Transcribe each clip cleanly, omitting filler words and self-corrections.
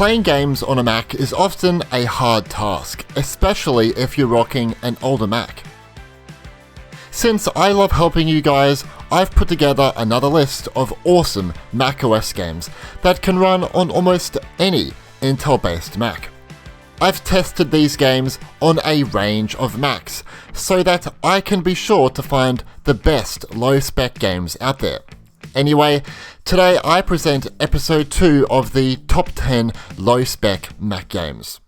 Playing games on a Mac is often a hard task, especially if you're rocking an older Mac. Since I love helping you guys, I've put together another list of awesome macOS games that can run on almost any Intel-based Mac. I've tested these games on a range of Macs so that I can be sure to find the best low-spec games out there. Anyway, today I present episode 2 of the top 10 low-spec Mac games.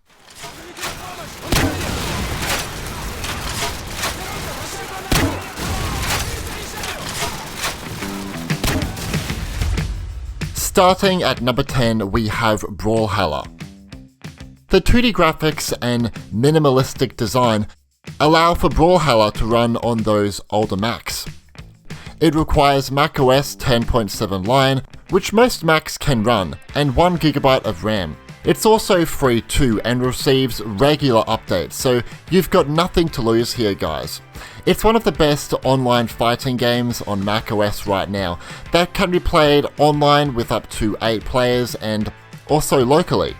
Starting at number 10, we have Brawlhalla. The 2D graphics and minimalistic design allow for Brawlhalla to run on those older Macs. It requires macOS 10.7 Lion, which most Macs can run, and 1GB of RAM. It's also free too and receives regular updates, so you've got nothing to lose here, guys. It's one of the best online fighting games on macOS right now that can be played online with up to 8 players and also locally.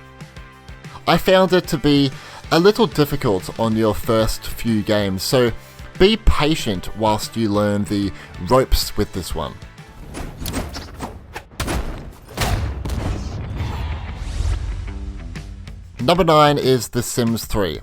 I found it to be a little difficult on your first few games, so be patient whilst you learn the ropes with this one. Number 9 is The Sims 3.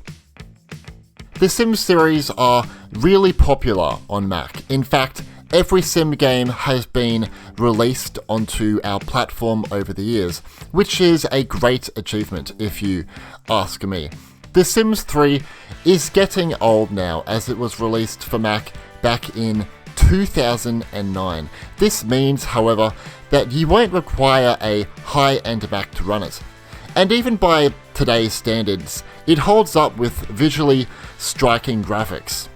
The Sims series are really popular on Mac. In fact, every Sim game has been released onto our platform over the years, which is a great achievement if you ask me. The Sims 3 is getting old now as it was released for Mac back in 2009. This means, however, that you won't require a high-end Mac to run it. And even by today's standards, it holds up with visually striking graphics.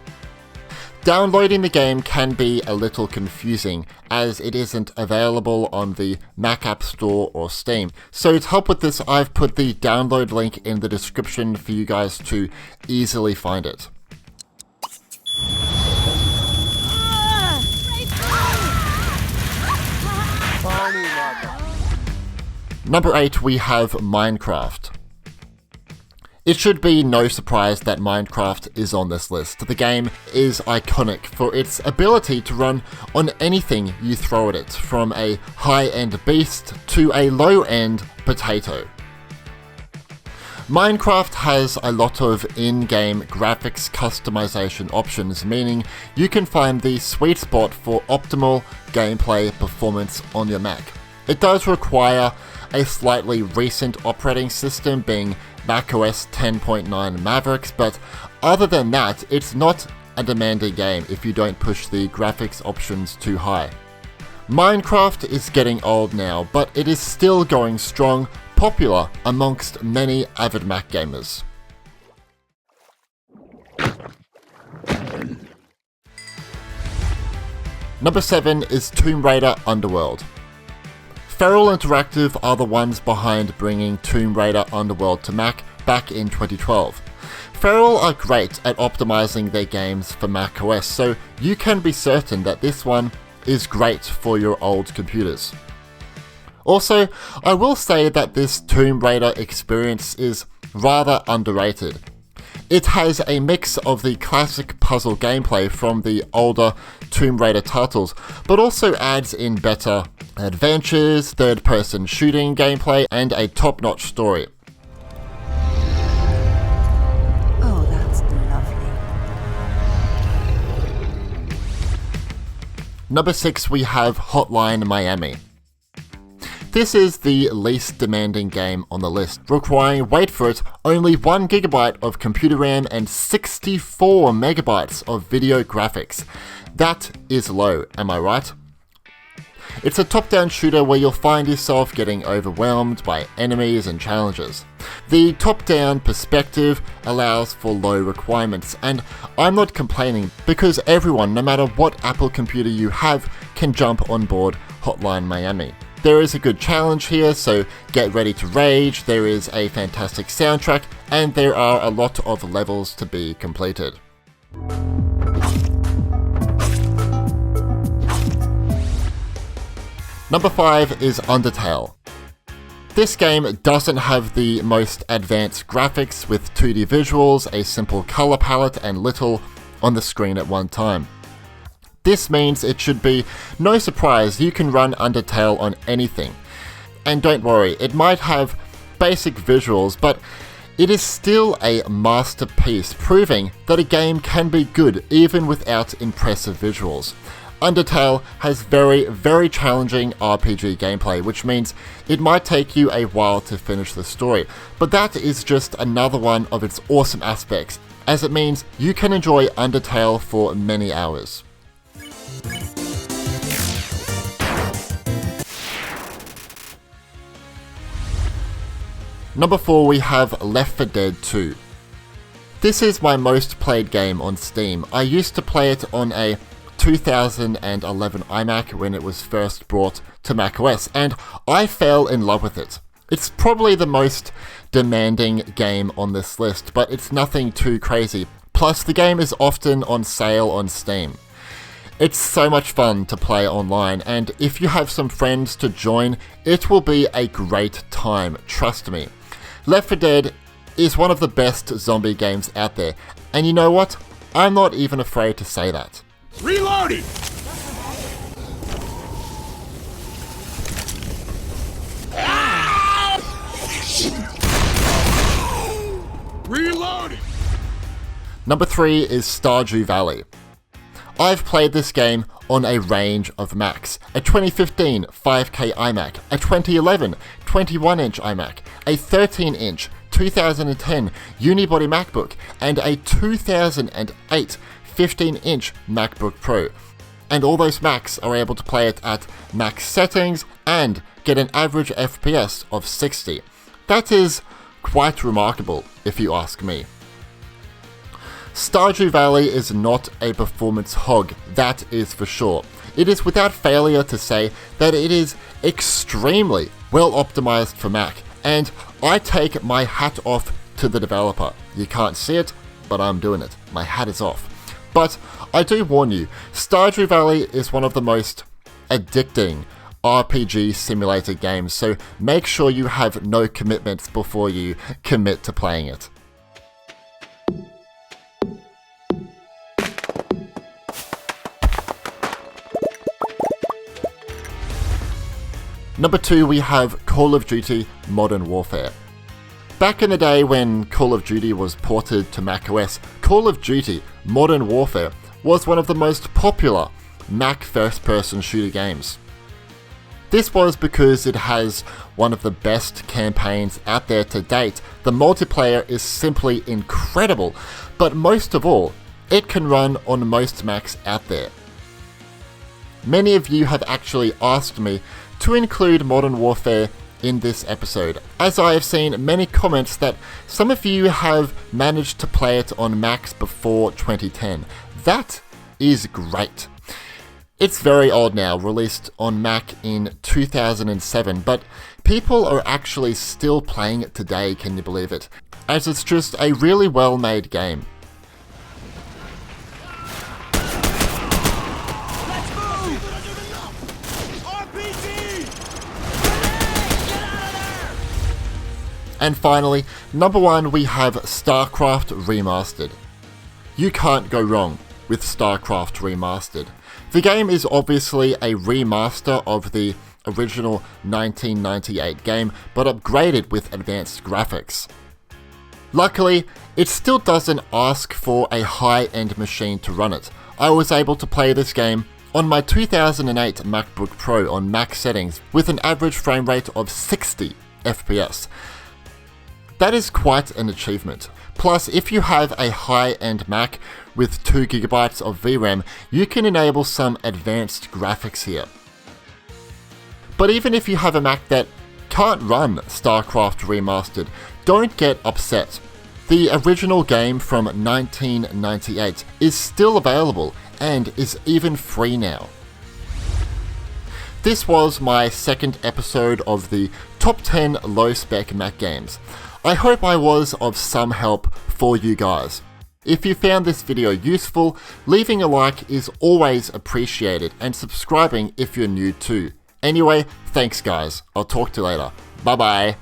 Downloading the game can be a little confusing as it isn't available on the Mac App Store or Steam. So to help with this, I've put the download link in the description for you guys to easily find it. Number 8, we have Minecraft. It should be no surprise that Minecraft is on this list. The game is iconic for its ability to run on anything you throw at it, from a high-end beast to a low-end potato. Minecraft has a lot of in-game graphics customization options, meaning you can find the sweet spot for optimal gameplay performance on your Mac. It does require a slightly recent operating system, being macOS 10.9 Mavericks, but other than that, it's not a demanding game if you don't push the graphics options too high. Minecraft is getting old now, but it is still going strong, popular amongst many avid Mac gamers. Number 7 is Tomb Raider Underworld. Feral Interactive are the ones behind bringing Tomb Raider Underworld to Mac back in 2012. Feral are great at optimizing their games for macOS, so you can be certain that this one is great for your old computers. Also, I will say that this Tomb Raider experience is rather underrated. It has a mix of the classic puzzle gameplay from the older Tomb Raider titles, but also adds in better adventures, third-person shooting gameplay, and a top-notch story. Oh, that's lovely. Number 6, we have Hotline Miami. This is the least demanding game on the list, requiring, wait for it, only 1GB of computer RAM and 64 megabytes of video graphics. That is low, am I right? It's a top-down shooter where you'll find yourself getting overwhelmed by enemies and challenges. The top-down perspective allows for low requirements, and I'm not complaining because everyone, no matter what Apple computer you have, can jump on board Hotline Miami. There is a good challenge here, so get ready to rage, there is a fantastic soundtrack, and there are a lot of levels to be completed. Number 5 is Undertale. This game doesn't have the most advanced graphics with 2D visuals, a simple color palette, and little on the screen at one time. This means it should be no surprise you can run Undertale on anything. And don't worry, it might have basic visuals, but it is still a masterpiece, proving that a game can be good even without impressive visuals. Undertale has very, very challenging RPG gameplay, which means it might take you a while to finish the story, but that is just another one of its awesome aspects, as it means you can enjoy Undertale for many hours. Number 4, we have Left 4 Dead 2. This is my most played game on Steam. I used to play it on a 2011 iMac when it was first brought to macOS, and I fell in love with it. It's probably the most demanding game on this list, but it's nothing too crazy. Plus, the game is often on sale on Steam. It's so much fun to play online, and if you have some friends to join, it will be a great time, trust me. Left 4 Dead is one of the best zombie games out there, and you know what? I'm not even afraid to say that. Reloading! Reloading! Number 3 is Stardew Valley. I've played this game on a range of Macs. A 2015 5K iMac, a 2011 21-inch iMac, a 13-inch 2010 unibody MacBook, and a 2008 15-inch MacBook Pro. And all those Macs are able to play it at max settings and get an average FPS of 60. That is quite remarkable, if you ask me. Stardew Valley is not a performance hog, that is for sure. It is without failure to say that it is extremely well optimized for Mac, and I take my hat off to the developer. You can't see it, but I'm doing it. My hat is off. But I do warn you, Stardew Valley is one of the most addicting RPG simulator games, so make sure you have no commitments before you commit to playing it. Number 2, we have Call of Duty Modern Warfare. Back in the day when Call of Duty was ported to macOS, Call of Duty Modern Warfare was one of the most popular Mac first-person shooter games. This was because it has one of the best campaigns out there to date. The multiplayer is simply incredible, but most of all, it can run on most Macs out there. Many of you have actually asked me to include Modern Warfare in this episode, as I have seen many comments that some of you have managed to play it on Macs before 2010. That is great. It's very old now, released on Mac in 2007, but people are actually still playing it today, can you believe it? As it's just a really well-made game. And finally, number 1, we have Starcraft Remastered. You can't go wrong with Starcraft Remastered. The game is obviously a remaster of the original 1998 game, but upgraded with advanced graphics. Luckily, it still doesn't ask for a high-end machine to run it. I was able to play this game on my 2008 MacBook Pro on max settings with an average frame rate of 60 FPS. That is quite an achievement. Plus, if you have a high-end Mac with 2GB of VRAM, you can enable some advanced graphics here. But even if you have a Mac that can't run Starcraft Remastered, don't get upset. The original game from 1998 is still available and is even free now. This was my second episode of the Top 10 Low-Spec Mac Games. I hope I was of some help for you guys. If you found this video useful, leaving a like is always appreciated, and subscribing if you're new too. Anyway, thanks guys. I'll talk to you later. Bye bye.